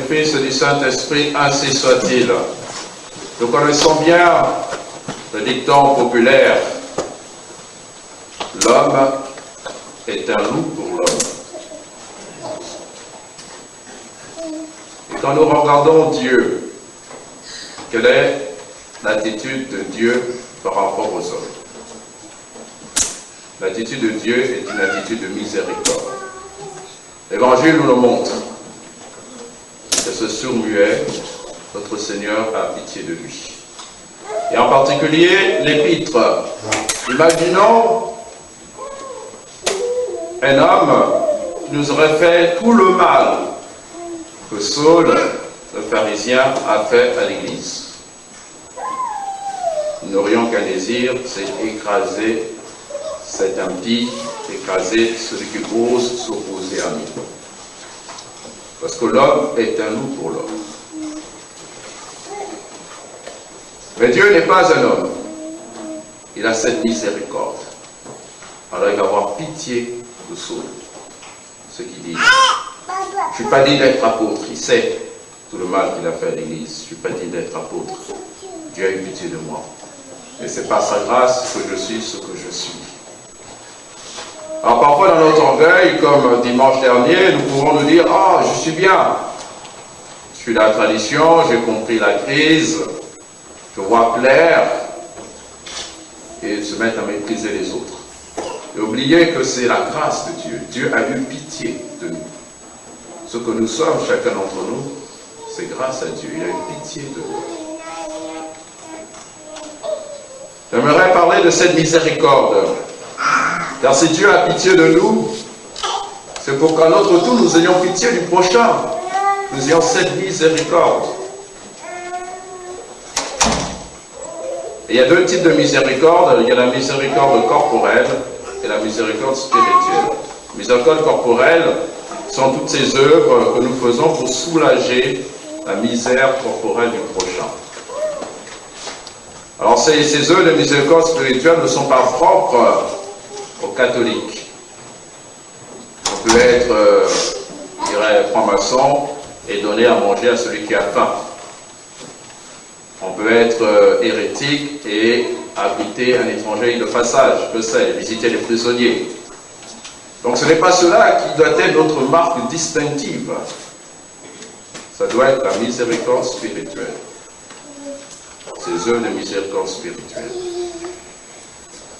Fils et du Saint-Esprit, ainsi soit-il. Nous connaissons bien le dicton populaire. L'homme est un loup pour l'homme. Et quand nous regardons Dieu, quelle est l'attitude de Dieu par rapport aux hommes? L'attitude de Dieu est une attitude de miséricorde. L'Évangile nous le montre. Que ce sourd-muet, notre Seigneur a pitié de lui. Et en particulier, l'Épître. Imaginons un homme qui nous aurait fait tout le mal que Saul, le pharisien, a fait à l'Église. Nous n'aurions qu'un désir, c'est écraser cet impie, écraser celui qui ose s'opposer à nous. Parce que l'homme est un loup pour l'homme. Mais Dieu n'est pas un homme. Il a cette miséricorde. Alors il va avoir pitié de Saul. Ce qu'il dit. Je ne suis pas dit d'être apôtre. Il sait tout le mal qu'il a fait à l'Église. Je ne suis pas dit d'être apôtre. Dieu a eu pitié de moi. Et c'est par sa grâce que je suis ce que je suis. Alors parfois dans notre orgueil, comme dimanche dernier, nous pouvons nous dire « Ah, je suis bien. Je suis dans la tradition, j'ai compris la crise, je vois clair. » Et se mettre à mépriser les autres. Et oublier que c'est la grâce de Dieu. Dieu a eu pitié de nous. Ce que nous sommes, chacun d'entre nous, c'est grâce à Dieu. Il a eu pitié de nous. J'aimerais parler de cette miséricorde. Car si Dieu a pitié de nous, c'est pour qu'à notre tour, nous ayons pitié du prochain. Nous ayons cette miséricorde. Et il y a deux types de miséricorde. Il y a la miséricorde corporelle et la miséricorde spirituelle. La miséricorde corporelle sont toutes ces œuvres que nous faisons pour soulager la misère corporelle du prochain. Alors ces œuvres de miséricorde spirituelle ne sont pas propres aux catholiques. On peut être, je dirais, franc-maçon et donner à manger à celui qui a faim. On peut être hérétique et habiter un étranger de passage, que sais, visiter les prisonniers. Donc ce n'est pas cela qui doit être notre marque distinctive. Ça doit être la miséricorde spirituelle. Ces œuvres de miséricorde spirituelle.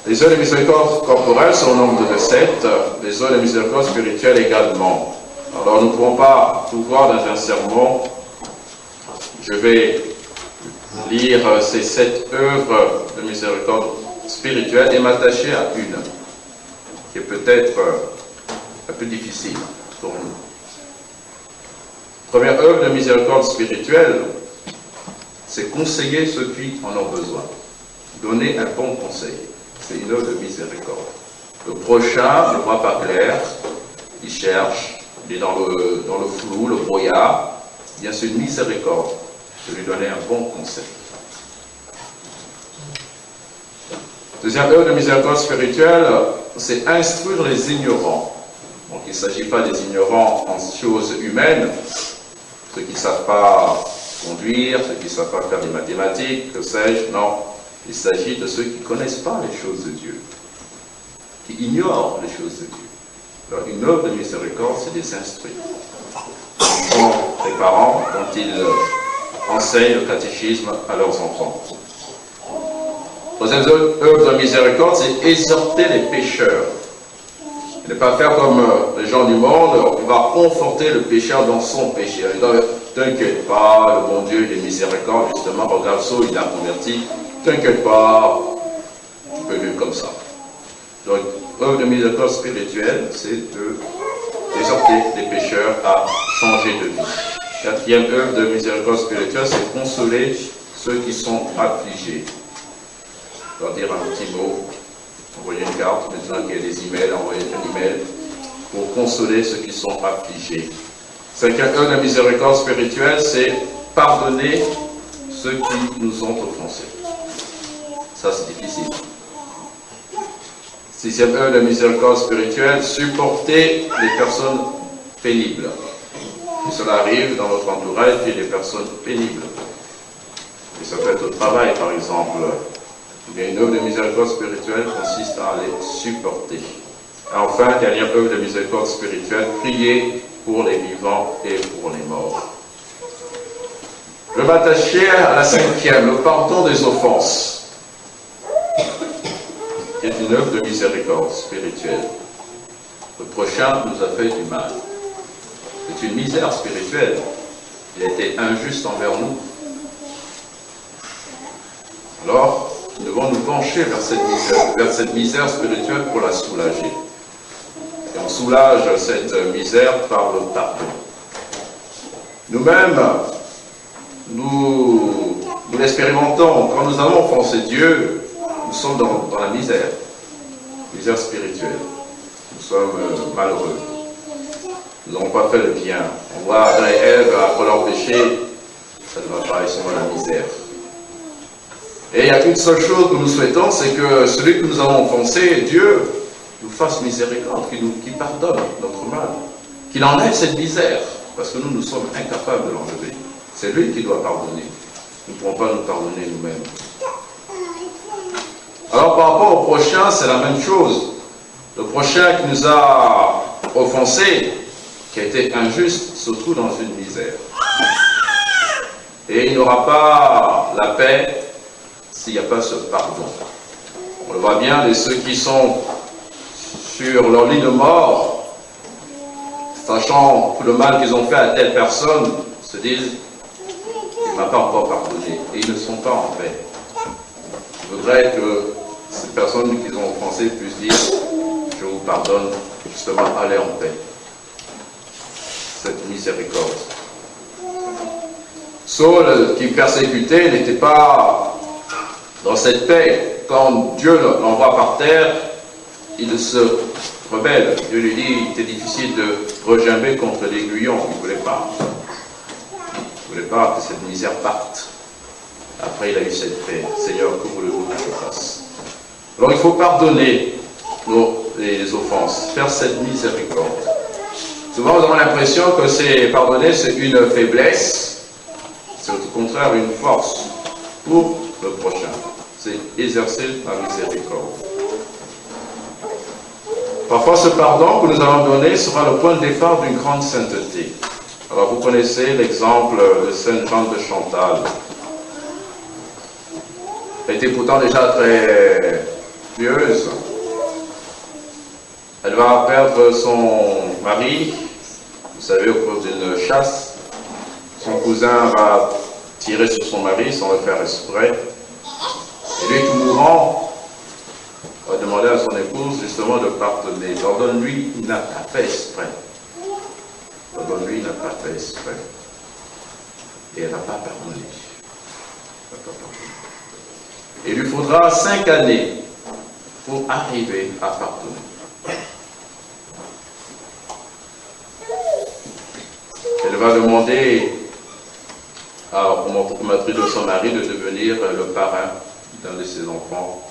Les œuvres de miséricorde corporelle sont au nombre de 7, les œuvres de miséricorde spirituelle également. Alors nous ne pouvons pas tout voir dans un sermon. Je vais lire ces 7 œuvres de miséricorde spirituelle et m'attacher à une, qui est peut-être un peu difficile pour nous. Première œuvre de miséricorde spirituelle, c'est conseiller ceux qui en ont besoin. Donner un bon conseil. C'est une œuvre de miséricorde. Le prochain ne voit pas clair, il cherche, il est dans le flou, le brouillard. Bien c'est une miséricorde de lui donner un bon conseil. Deuxième œuvre de miséricorde spirituelle, c'est instruire les ignorants. Donc il ne s'agit pas des ignorants en choses humaines, ceux qui ne savent pas conduire, ceux qui ne savent pas faire des mathématiques, que sais-je, non. Il s'agit de ceux qui ne connaissent pas les choses de Dieu, qui ignorent les choses de Dieu. Alors une œuvre de miséricorde, c'est des instruire. Les parents, quand ils enseignent le catéchisme à leurs enfants. Troisième œuvre de miséricorde, c'est exhorter les pécheurs. Ne pas faire comme les gens du monde, on va conforter le pécheur dans son péché. T'inquiète pas, le bon Dieu, il est miséricorde, justement, regarde ça, il a converti. T'inquiète pas, tu peux vivre comme ça. Donc, l'œuvre de miséricorde spirituelle, c'est d'exhorter les pécheurs à changer de vie. Quatrième œuvre de miséricorde spirituelle, c'est consoler ceux qui sont affligés. Leur dire un petit mot, envoyer une carte, maintenant qu'il y a des emails, envoyer un email pour consoler ceux qui sont affligés. Cinquième œuvre de miséricorde spirituelle, c'est pardonner ceux qui nous ont offensés. Ça, c'est difficile. Sixième œuvre de miséricorde spirituelle, supporter les personnes pénibles. Et cela arrive dans notre entourage, il y a des personnes pénibles. Et ça peut être au travail, par exemple. Il y a une œuvre de miséricorde spirituelle qui consiste à les supporter. Et enfin, dernière œuvre de miséricorde spirituelle, prier pour les vivants et pour les morts. Je vais m'attacher à la cinquième, le pardon des offenses, qui est une œuvre de miséricorde spirituelle. Le prochain nous a fait du mal. C'est une misère spirituelle. Il a été injuste envers nous. Alors, nous devons nous pencher vers cette misère spirituelle pour la soulager. Et on soulage cette misère par le pardon. Nous-mêmes, nous l'expérimentons. Quand nous avons offensé Dieu, nous sommes dans la misère spirituelle. Nous sommes malheureux. Nous n'avons pas fait le bien. On voit Adam et Ève, après leur péché, ça ne va pas, ils sont dans la misère. Et il y a une seule chose que nous souhaitons, c'est que celui que nous avons offensé, Dieu, nous fasse miséricorde, qu'il pardonne notre mal, qu'il enlève cette misère, parce que nous sommes incapables de l'enlever. C'est lui qui doit pardonner. Nous ne pourrons pas nous pardonner nous-mêmes. Alors par rapport au prochain, c'est la même chose. Le prochain qui nous a offensés, qui a été injuste, se trouve dans une misère. Et il n'aura pas la paix s'il n'y a pas ce pardon. On le voit bien, de ceux qui sont sur leur lit de mort, sachant tout le mal qu'ils ont fait à telle personne, se disent « il ne m'a pas encore pardonné » et ils ne sont pas en paix. Je voudrais que ces personnes qu'ils ont offensées puissent dire « je vous pardonne, justement, allez en paix ». Cette miséricorde. Saul, qui persécutait, n'était pas dans cette paix. Quand Dieu l'envoie par terre, il se rebelle. Dieu lui dit, il était difficile de regimber contre l'aiguillon. Il ne voulait pas. Il ne voulait pas que cette misère parte. Après, il a eu cette paix. Seigneur, que voulez-vous que je fasse? Alors, il faut pardonner les offenses, faire cette miséricorde. Souvent, nous avons l'impression que pardonner, c'est une faiblesse. C'est au contraire une force pour le prochain. C'est exercer la miséricorde. Parfois, ce pardon que nous allons donner sera le point de départ d'une grande sainteté. Alors, vous connaissez l'exemple de Sainte Jeanne de Chantal. Elle était pourtant déjà très pieuse. Elle va perdre son mari, vous savez, au cours d'une chasse. Son cousin va tirer sur son mari sans le faire exprès. Et lui, tout mourant, va demander à son épouse justement de pardonner. Pardonne-lui, il n'a pas fait exprès. Pardonne-lui, il n'a pas fait exprès. Et elle n'a pas pardonné. Il lui faudra 5 années pour arriver à pardonner. Elle va demander au mari de son mari de devenir le parrain d'un de ses enfants,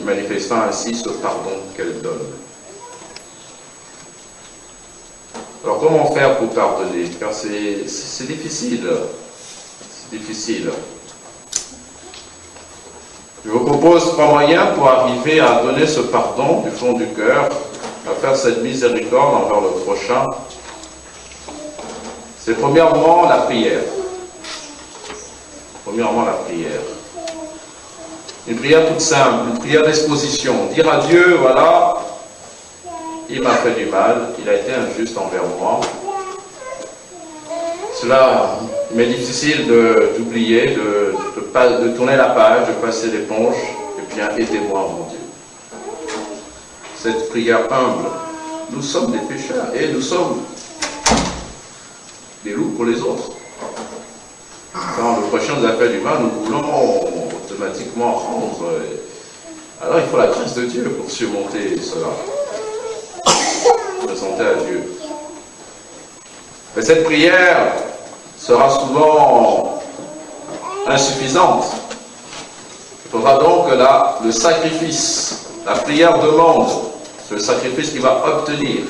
manifestant ainsi ce pardon qu'elle donne. Alors comment faire pour pardonner? Car c'est difficile. C'est difficile. Je vous propose 3 moyens pour arriver à donner ce pardon du fond du cœur, à faire cette miséricorde envers le prochain. C'est premièrement la prière. Premièrement la prière. Une prière toute simple, une prière d'exposition. Dire à Dieu, voilà, il m'a fait du mal, il a été injuste envers moi. Cela m'est difficile d'oublier, de tourner la page, de passer l'éponge, et bien aidez-moi, mon Dieu. Cette prière humble, nous sommes des pécheurs et nous sommes des loups pour les autres. Quand le prochain nous a fait du mal, nous voulons automatiquement rendre. Alors il faut la grâce de Dieu pour surmonter cela. Présenter à Dieu. Mais cette prière sera souvent insuffisante. Il faudra donc le sacrifice. La prière demande, c'est le sacrifice qu'il va obtenir.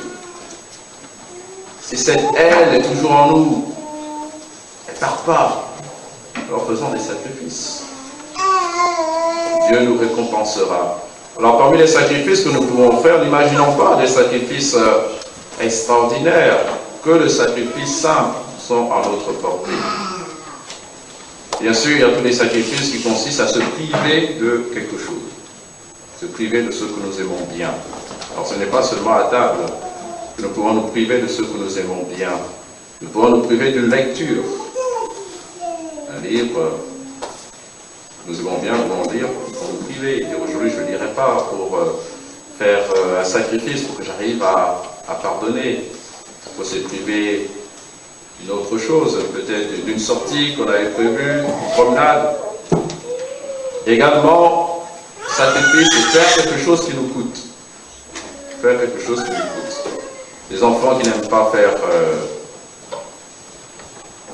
si cette haine est toujours en nous, elle ne part pas, alors faisons des sacrifices. Dieu nous récompensera. Alors parmi les sacrifices que nous pouvons faire, n'imaginons pas des sacrifices extraordinaires, que les sacrifices simples sont à notre portée. Bien sûr, il y a tous les sacrifices qui consistent à se priver de quelque chose, se priver de ce que nous aimons bien. Alors ce n'est pas seulement à table que nous pouvons nous priver de ce que nous aimons bien. Nous pouvons nous priver d'une lecture. Un livre, nous aimons bien, nous pouvons lire, nous pouvons nous priver. Et aujourd'hui, je ne lirai pas pour faire un sacrifice, pour que j'arrive à pardonner. Il faut se priver d'une autre chose, peut-être d'une sortie qu'on avait prévue, une promenade. Également, sacrifice, c'est faire quelque chose qui nous coûte. Faire quelque chose qui nous coûte. Les enfants qui n'aiment pas faire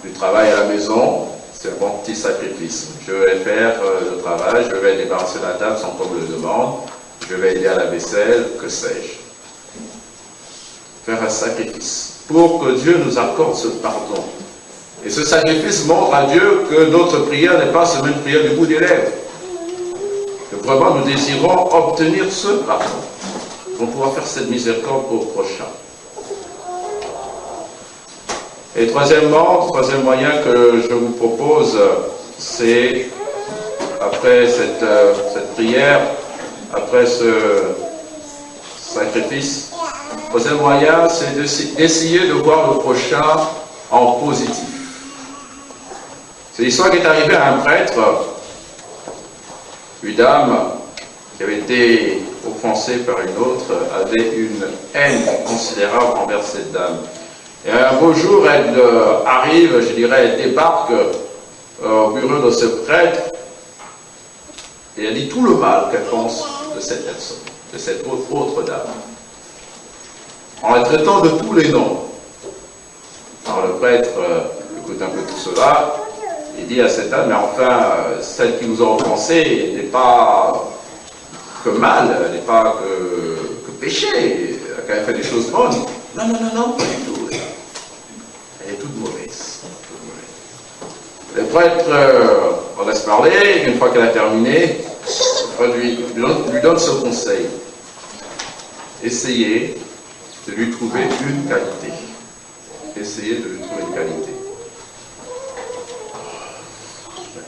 du travail à la maison, c'est un bon petit sacrifice. Je vais faire le travail, je vais débarrasser la table sans qu'on me le demande, je vais aider à la vaisselle, que sais-je. Faire un sacrifice pour que Dieu nous accorde ce pardon. Et ce sacrifice montre à Dieu que notre prière n'est pas seulement une prière du bout des lèvres. Que vraiment nous désirons obtenir ce pardon pour pouvoir faire cette miséricorde au prochain. Et troisième moyen que je vous propose, c'est, après cette prière, après ce sacrifice, le troisième moyen, c'est d'essayer de voir le prochain en positif. C'est l'histoire qui est arrivée à un prêtre, une dame qui avait été offensée par une autre, avait une haine considérable envers cette dame. Et un beau jour, elle arrive, je dirais, elle débarque au bureau de ce prêtre, et elle dit tout le mal qu'elle pense de cette personne, de cette autre dame, en la traitant de tous les noms. Alors le prêtre écoute un peu tout cela, il dit à cette dame, mais enfin, celle qui nous a offensés n'est pas que mal, elle n'est pas que péché, elle a quand même fait des choses bonnes. Non, pas du tout. Elle est toute mauvaise. Le prêtre en laisse parler, une fois qu'elle a terminé, lui donne ce conseil. Essayez de lui trouver une qualité. Essayez de lui trouver une qualité.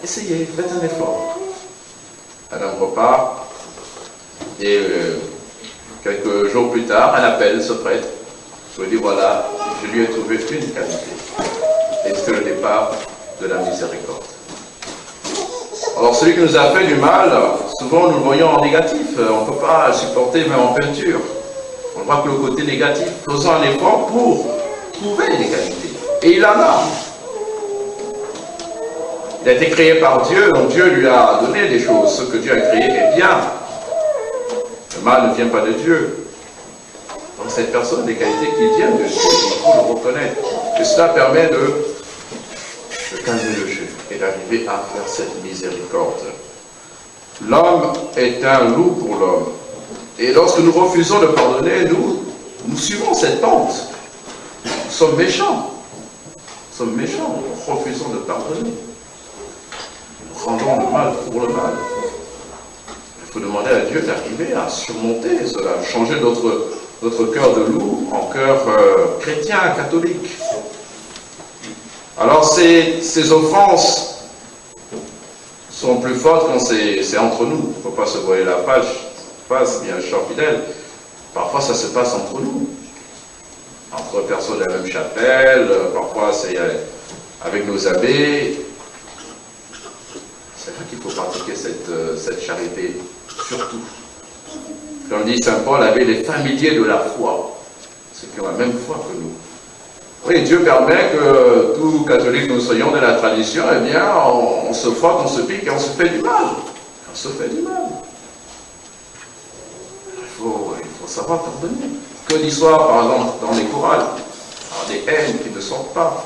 Essayez, faites un effort. Madame repart, et quelques jours plus tard, elle appelle ce prêtre. Je lui dis, voilà, je lui ai trouvé une qualité. Et c'est le départ de la miséricorde. Alors celui qui nous a fait du mal, souvent nous le voyons en négatif. On ne peut pas supporter même en peinture. On voit que le côté négatif, faisons un effort pour trouver les qualités. Et il en a. Il a été créé par Dieu, donc Dieu lui a donné des choses. Ce que Dieu a créé est bien. Le mal ne vient pas de Dieu. Donc cette personne a des qualités qui viennent de Dieu. Il faut le reconnaître. Et cela permet de calmer le jeu et d'arriver à faire cette miséricorde. L'homme est un loup pour l'homme. Et lorsque nous refusons de pardonner, nous suivons cette pente. Nous sommes méchants. Nous refusons de pardonner. Nous rendons le mal pour le mal. Il faut demander à Dieu d'arriver à surmonter cela, changer notre cœur de loup en cœur chrétien, catholique. Alors ces offenses sont plus fortes quand c'est entre nous. Il ne faut pas se voiler la face, bien cher fidèle. Parfois ça se passe entre nous. Entre personnes de la même chapelle, parfois c'est avec nos abbés. C'est vrai qu'il faut pratiquer cette charité, surtout. Comme dit saint Paul, avec les familiers de la foi, ceux qui ont la même foi que nous. Oui, Dieu permet que tous catholiques nous soyons de la tradition, eh bien, on se frotte, on se pique et on se fait du mal. Il faut savoir pardonner. Que d'histoires, par exemple, dans les chorales, des haines qui ne sortent pas.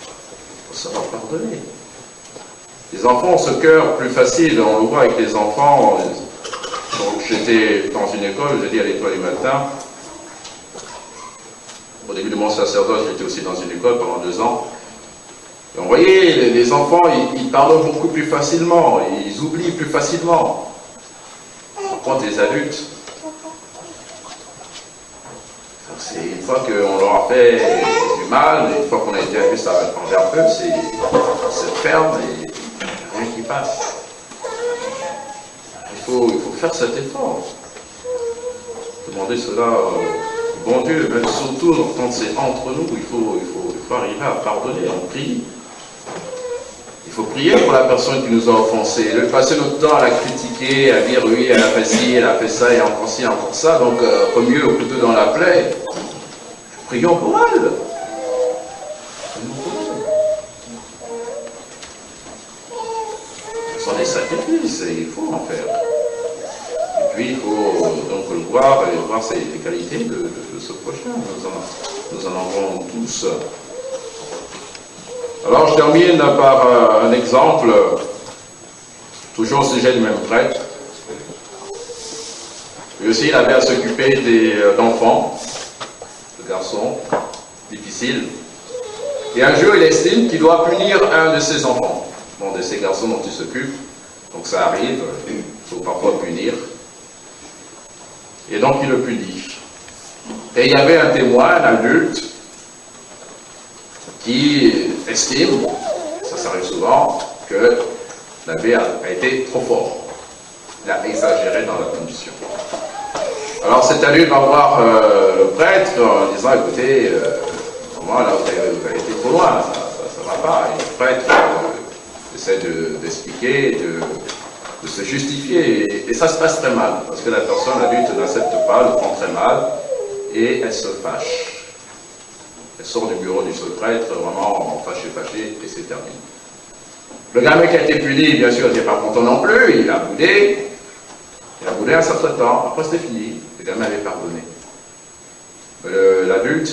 Il faut savoir pardonner. Les enfants ont ce cœur plus facile, on le voit avec les enfants. Donc j'étais dans une école, j'ai dit à l'étoile du matin, début de mon sacerdoce, j'étais aussi dans une école pendant 2 ans. Et on voyait, les enfants, ils parlent beaucoup plus facilement, ils oublient plus facilement. Par contre, les adultes, c'est une fois qu'on leur a fait du mal, une fois qu'on a été injuste envers eux, c'est ferme et rien qui passe. Il faut faire cet effort. Demander cela au bon Dieu, même surtout quand c'est entre nous, il faut arriver à pardonner, on prie. Il faut prier pour la personne qui nous a offensés. Le passer notre temps à la critiquer, à dire oui, elle a fait ci, elle a fait ça, et encore ci, encore ça, donc au mieux au couteau dans la plaie. Prions pour elle. Ce sont des sacrifices, et il faut en faire. Et puis il faut donc le voir et voir les qualités de ce prochain. Nous en avons tous. Alors je termine par un exemple, toujours au sujet du même prêtre. Lui aussi, il avait à s'occuper d'enfants, de garçons difficiles. Et un jour, il estime qu'il doit punir un de ses enfants, bon, de ces garçons dont il s'occupe. Donc ça arrive, il faut parfois punir. Et donc il le punit. Et il y avait un témoin, un adulte, qui estime, ça arrive souvent, que l'abbé a été trop fort. Il a exagéré dans la punition. Alors cet adulte va voir le prêtre en disant, écoutez, moi là vous avez été trop loin, ça ne va pas. Et le prêtre essaie d'expliquer, de se justifier, et ça se passe très mal, parce que la personne adulte n'accepte pas, le prend très mal, et elle se fâche. Elle sort du bureau du seul prêtre, vraiment fâché, et c'est terminé. Le gamin qui a été puni, bien sûr, n'était pas content non plus, il a boudé un certain temps, après c'était fini, le gamin avait pardonné. L'adulte,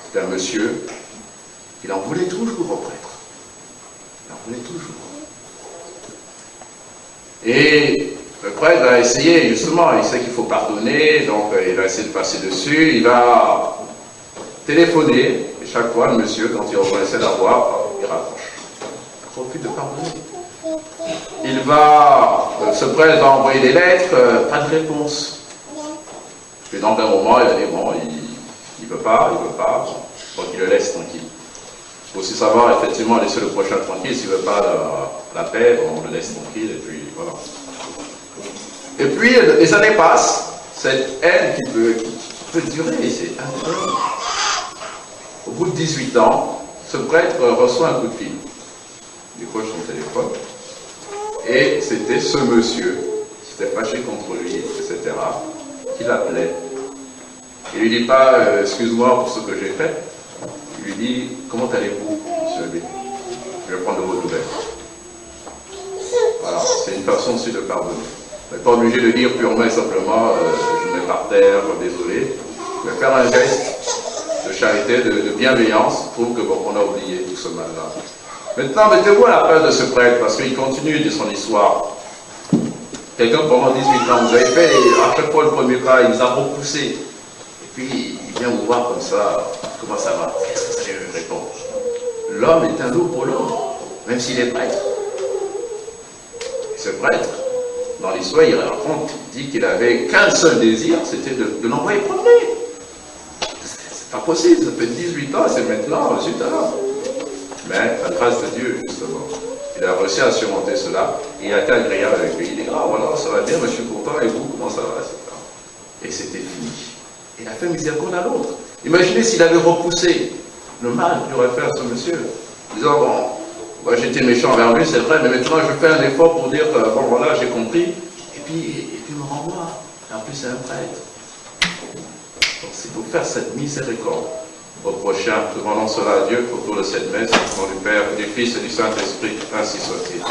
c'était un monsieur, il en voulait toujours au prêtre. Il en voulait toujours. Et le prêtre a essayé, justement, il sait qu'il faut pardonner, donc il va essayer de passer dessus, il va téléphoner, et chaque fois, le monsieur, quand il reconnaissait la voix, il raccroche. Il refuse de pardonner. Ce prêtre va envoyer des lettres, pas de réponse. Et donc, à un moment, il a dit, bon, il veut pas, donc il le laisse tranquille. Il faut aussi savoir, effectivement, laisser le prochain tranquille. S'il ne veut pas la paix, on le laisse tranquille, et puis voilà. Et puis, les années passent, cette haine qui peut durer, c'est incroyable. Au bout de 18 ans, ce prêtre reçoit un coup de fil. Il décroche son téléphone, et c'était ce monsieur qui s'était fâché contre lui, etc., qui l'appelait. Il ne lui dit pas excuse-moi pour ce que j'ai fait. Il lui dit comment allez-vous, monsieur Abbé? Je vais prendre de vos nouvelles. Voilà, c'est une façon aussi de pardonner. On n'est pas obligé de dire purement et simplement je me mets par terre, désolé. Mais faire un geste de charité, de bienveillance, prouve que bon, on a oublié tout ce mal-là. Maintenant, mettez-vous à la place de ce prêtre, parce qu'il continue de son histoire. Quelqu'un pendant 18 ans, vous avez fait à chaque fois le premier pas, il nous a repoussé. Et puis, il vient vous voir comme ça, comment ça va? Qu'est-ce que ça lui répond? L'homme est un loup pour l'homme, même s'il est prêtre. Et ce prêtre, dans l'histoire, il raconte, il dit qu'il avait qu'un seul désir, c'était de l'envoyer promener. C'est pas possible, ça fait 18 ans, c'est maintenant, zut alors. Mais la grâce de Dieu, justement, il a réussi à surmonter cela, et il a été agréable avec lui. Il dit, ah voilà, ça va bien, mais je suis content, et vous, comment ça va, etc. Et c'était fini. Il a fait miséricorde à l'autre. Imaginez s'il avait repoussé le mal qu'il aurait fait à ce monsieur, disant, bon, moi j'étais méchant envers lui, c'est vrai, mais maintenant je fais un effort pour dire, bon voilà, j'ai compris, et puis me renvoie. Et en plus, c'est un prêtre. Donc c'est pour faire cette miséricorde au prochain, demandons cela à Dieu autour de cette messe, au nom du Père, du Fils et du Saint-Esprit, ainsi soit-il.